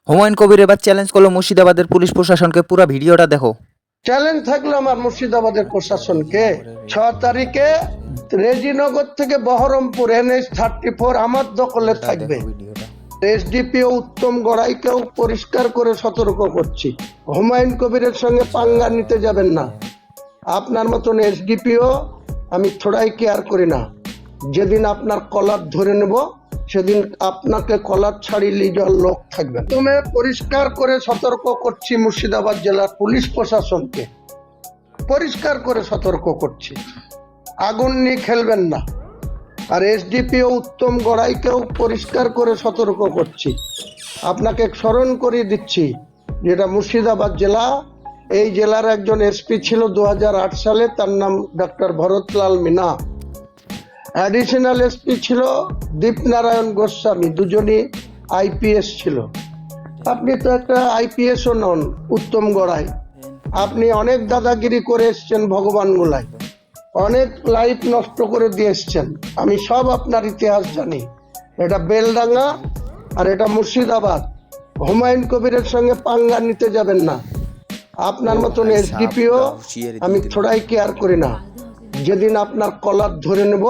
হুমায়ুন কবির এবার চ্যালেঞ্জ করলো মুর্শিদাবাদের পুলিশ প্রশাসনকে। পুরো ভিডিওটা দেখো। চ্যালেঞ্জ থাকলো আমার মুর্শিদাবাদের প্রশাসনকে, 6 তারিখে রেজিনগর থেকে বহরমপুর NH-34 আমার দখলে থাকবে। এসডিপিও উত্তম গড়াইকেও পরিষ্কার করে সতর্ক করছি, হুমায়ুন কবিরের সঙ্গে পাঙ্গা নিতে যাবেন না। আপনার মতন এসডিপিও আমি থোড়াই কেয়ার করি না। যেদিন আপনার কলার ধরে নেব সেদিন আপনাকে কলার ছাড়িয়ে যাওয়ার লোক থাকবে। তুমি পরিষ্কার করে সতর্ক করছি মুর্শিদাবাদ জেলার পুলিশ প্রশাসনকে, পরিষ্কার করে সতর্ক করছি, আগুন নিয়ে খেলবেন না। আর এসডিপিও উত্তম গড়াইকেও পরিষ্কার করে সতর্ক করছি, আপনাকে স্মরণ করিয়ে দিচ্ছি যেটা মুর্শিদাবাদ জেলা, এই জেলার একজন এসপি ছিল 2008 সালে, তার নাম doctor Bharatlal Meena. Additional SP ছিল দীপনারায়ণ গোস্বামী, দুজনই আইপিএস ছিল। আপনি তো একটা আইপিএসও নন উত্তম গড়াই, আপনি অনেক দাদাগিরি করে এসছেন ভগবান গোলায়, অনেক লাইফ নষ্ট করে দিয়ে এসছেন। আমি সব আপনার ইতিহাস জানি। এটা বেলডাঙ্গা আর এটা মুর্শিদাবাদ। হুমায়ুন কবিরের সঙ্গে পাঙ্গা নিতে যাবেন না। আপনার মতন এসডিপিও আমি থোড়াই কেয়ার করি না। যেদিন আপনার কলার ধরে নেব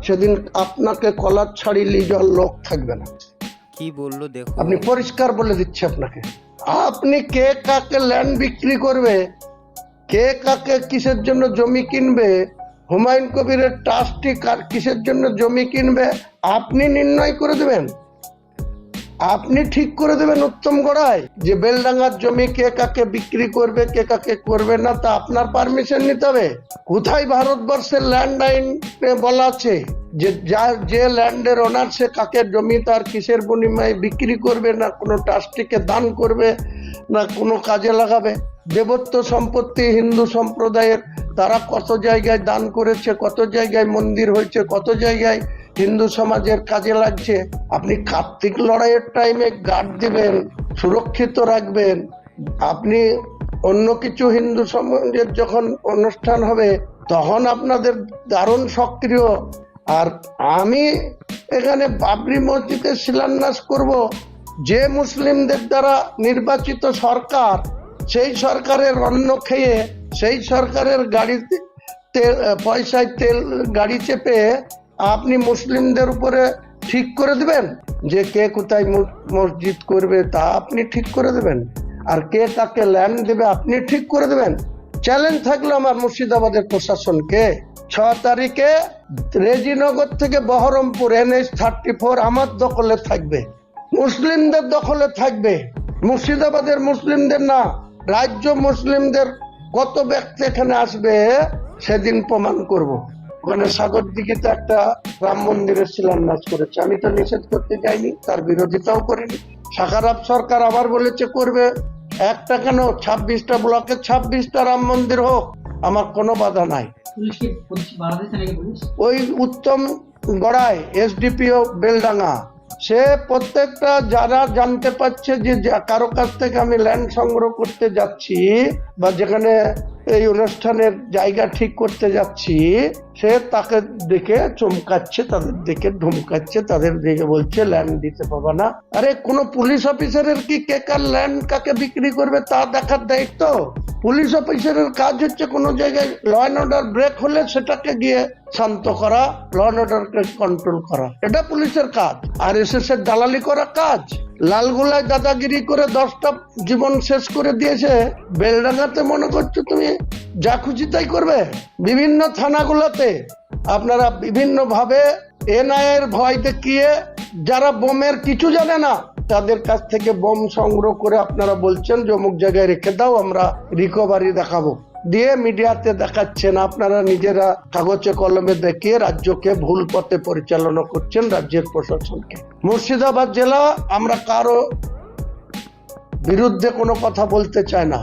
সেদিন আপনাকে কলার ছাড়িয়ে যাওয়ার লোক থাকবে না। কি বললো দেখো। আপনি পরিষ্কার বলে দিচ্ছি আপনাকে, আপনি কে কাকে ল্যান্ড বিক্রি করবে, কে কাকে কিসের জন্য জমি কিনবে, হুমায়ুন কবিরের ট্রাস্টি কার কিসের জন্য জমি কিনবে, আপনি নির্ণয় করে দেবেন, আপনি ঠিক করে দেবেন উত্তম গড়াই যে বেলডাঙ্গার জমি কে কাকে বিক্রি করবে, কে কাকে করবে না, তা আপনার পারমিশন নিতে হবে। কোথায় ভারতবর্ষের ল্যান্ড আইন বলা আছে যে যে ল্যান্ডের ওনার সে কাকে জমি তার কিসের বিনিময়ে বিক্রি করবে, না কোনো ট্রাস্টিকে দান করবে, না কোনো কাজে লাগাবে? দেবত্ব সম্পত্তি হিন্দু সম্প্রদায়ের, তারা কত জায়গায় দান করেছে, কত জায়গায় মন্দির হয়েছে, কত জায়গায় হিন্দু সমাজের কাজে লাগছে। আপনি কার্তিক লড়াইয়ের টাইমে গার্ড দিবেন, সুরক্ষিত রাখবেন। আপনি অন্য কিছু হিন্দু সমাজের যখন অনুষ্ঠান হবে তখন আপনাদের দারুণ সক্রিয়। আর আমি এখানে বাবরি মসজিদে শিলান্যাস করব, যে মুসলিমদের দ্বারা নির্বাচিত সরকার, সেই সরকারের অন্ন খেয়ে, সেই সরকারের গাড়িতে পয়সায় তেল গাড়ি চেপে আপনি মুসলিমদের উপরে ঠিক করে দেবেন যে কে কোথায় মসজিদ করবে, তা আপনি ঠিক করে দেবেন। আর কে তাকে ল্যান্ড দেবে আপনি ঠিক করে দেবেন। চ্যালেঞ্জ থাকলো আমার মুর্শিদাবাদের প্রশাসনকে, 6 তারিখে রেজিনগর থেকে বহরমপুর NH-34 আমার দখলে থাকবে, মুসলিমদের দখলে থাকবে। মুর্শিদাবাদের মুসলিমদের না, রাজ্য মুসলিমদের কত ব্যক্তি এখানে আসবে সেদিন প্রমাণ করব। ওখানে সাগর দিঘিতে একটা রাম মন্দিরের শিলান্যাস করেছে, আমি তো নিষেধ করতে যাইনি, তার বিরোধিতাও করিনি। সাকারাত সরকার আবার বলেছে করবে, একটা কেন 26টা ব্লকে 26টা রাম মন্দির হোক, আমার কোনো বাধা নাই। ওই উত্তম গড়াই এসডিপিও বেলডাঙ্গা, সে প্রত্যেকটা যারা জানতে পারছে যে কারো কাছ থেকে আমি ল্যান্ড সংগ্রহ করতে যাচ্ছি বা যেখানে এই অনুষ্ঠানের জায়গা ঠিক করতে যাচ্ছি, সে তাকে দেখে চমকাচ্ছে, তাদের দেখে ধমকাচ্ছে, তাদের দেখে বলছে ল্যান্ড দিতে পারবে না। আরে কোনো পুলিশ অফিসারের কি কে কার ল্যান্ড কাকে বিক্রি করবে তা দেখার দায়িত্ব? পুলিশ অফিসারের কাজ হচ্ছে কোনো জায়গায় ল অ্যান্ড অর্ডার ব্রেক হলে সেটাকে গিয়ে শান্ত করা, ল অ্যান্ড অর্ডারকে কন্ট্রোল করা, এটা পুলিশের কাজ। আর এসএসের দালালি করা কাজ। লালগোলায় দাদাগিরি করে 10টা জীবন শেষ করে দিয়েছে, বেলডাঙ্গাতে মনে করছো তুমি যা খুশি তাই করবে? বিভিন্ন থানাগুলোতে আপনারা বিভিন্ন ভাবে এনআইএর ভয় দেখিয়ে যারা বোমের কিছু জানে না তাদের কাছ থেকে বোম সংগ্রহ করে আপনারা বলছেন যে অমুক জায়গায় রেখে দাও, আমরা রিকভারি দেখাবো, দিয়ে মিডিয়াতে দেখাচ্ছেন। আপনারা নিজেরা কাগজে কলমে দেখিয়ে রাজ্যকে ভুল পথে পরিচালনা করছেন, রাজ্যের প্রশাসনকে। মুর্শিদাবাদ জেলা আমরা কারো বিরুদ্ধে কোনো কথা বলতে চাই না।